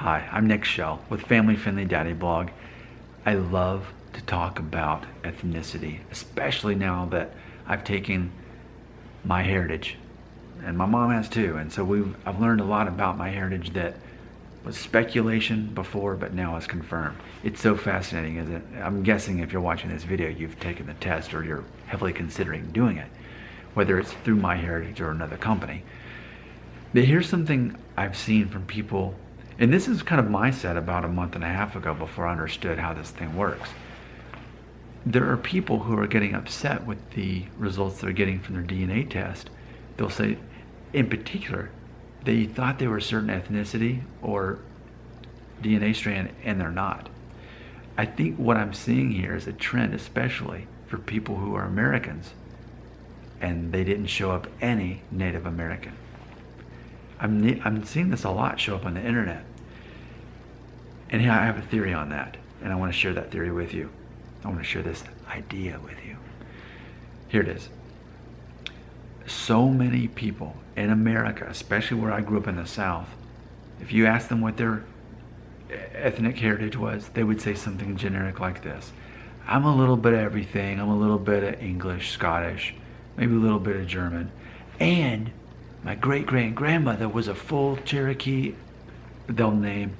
Hi, I'm Nick Shell with Family Friendly Daddy Blog. I love to talk about ethnicity, especially now that I've taken MyHeritage, and my mom has too. And so I've learned a lot about MyHeritage that was speculation before, but now is confirmed. It's so fascinating, isn't it? I'm guessing if you're watching this video, you've taken the test or you're heavily considering doing it, whether it's through MyHeritage or another company. But here's something I've seen from people, and this is kind of my set about a month and a half ago before I understood how this thing works. There are people who are getting upset with the results they're getting from their DNA test. They'll say, in particular, they thought they were a certain ethnicity or DNA strand and they're not. I think what I'm seeing here is a trend, especially for people who are Americans and they didn't show up any Native American. I'm seeing this a lot show up on the internet. And I have a theory on that, and I want to share that theory with you. I want to share this idea with you. Here it is. So many people in America, especially where I grew up in the South, if you ask them what their ethnic heritage was, they would say something generic like this. I'm a little bit of everything. I'm a little bit of English, Scottish, maybe a little bit of German, and my great-great-grandmother was a full Cherokee. They'll name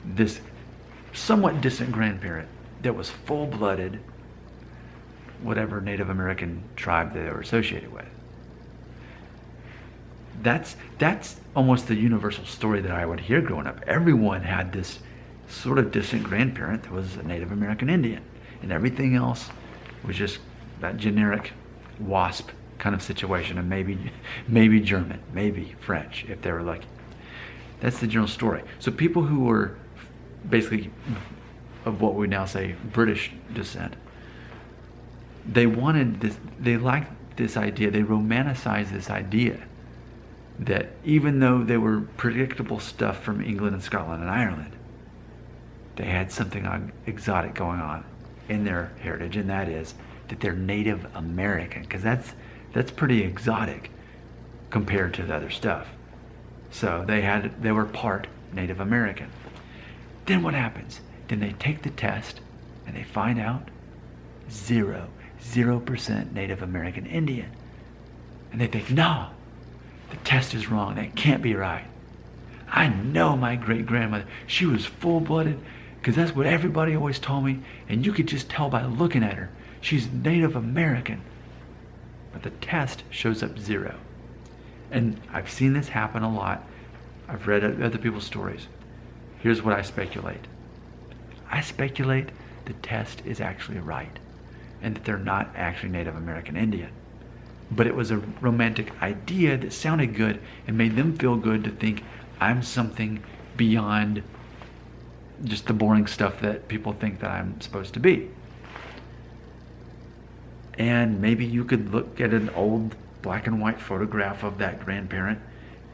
this somewhat distant grandparent that was full-blooded, whatever Native American tribe they were associated with. That's almost the universal story that I would hear growing up. Everyone had this sort of distant grandparent that was a Native American Indian, and everything else was just that generic WASP kind of situation, and maybe German, maybe French if they were lucky. That's the general story. So people who were basically of what we now say British descent, they wanted this, they liked this idea, they romanticized this idea that even though they were predictable stuff from England and Scotland and Ireland, they had something exotic going on in their heritage, and that is that they're Native American, because that's pretty exotic compared to the other stuff. So they were part Native American. Then what happens? Then they take the test and they find out 0% Native American Indian. And they think, no, the test is wrong. That can't be right. I know my great-grandmother, she was full-blooded, because that's what everybody always told me, and you could just tell by looking at her. She's Native American. But the test shows up 0. And I've seen this happen a lot. I've read other people's stories. Here's what I speculate. I speculate the test is actually right, and that they're not actually Native American Indian. But it was a romantic idea that sounded good and made them feel good to think I'm something beyond just the boring stuff that people think that I'm supposed to be. And maybe you could look at an old black and white photograph of that grandparent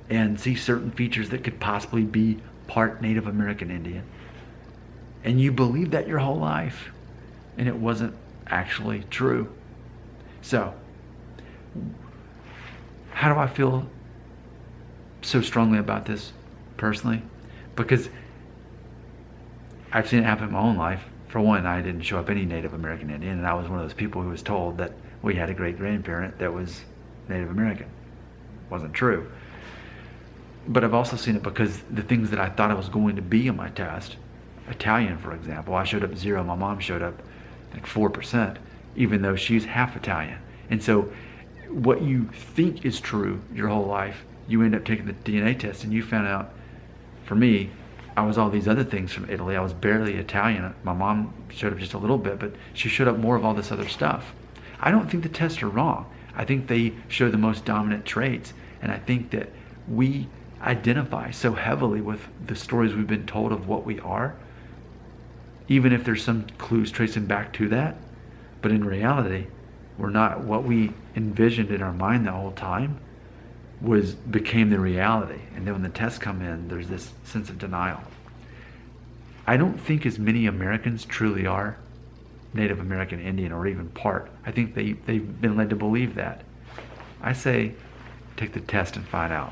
and see certain features that could possibly be part Native American Indian. And you believe that your whole life, and it wasn't actually true. So, how do I feel so strongly about this personally? Because I've seen it happen in my own life. For one, I didn't show up any Native American Indian, and I was one of those people who was told that we had a great-grandparent that was Native American. Wasn't true. But I've also seen it because the things that I thought I was going to be in my test, Italian for example, I showed up 0, my mom showed up like 4%, even though she's half Italian. And so what you think is true your whole life, you end up taking the DNA test and you found out, for me, I was all these other things from Italy. I was barely Italian. My mom showed up just a little bit, but she showed up more of all this other stuff. I don't think the tests are wrong. I think they show the most dominant traits, and I think that we identify so heavily with the stories we've been told of what we are, even if there's some clues tracing back to that. But in reality, we're not. What we envisioned in our mind the whole time became the reality. And then when the tests come in, there's this sense of denial. I don't think as many Americans truly are Native American Indian or even part. I think they've been led to believe that. I say take the test and find out.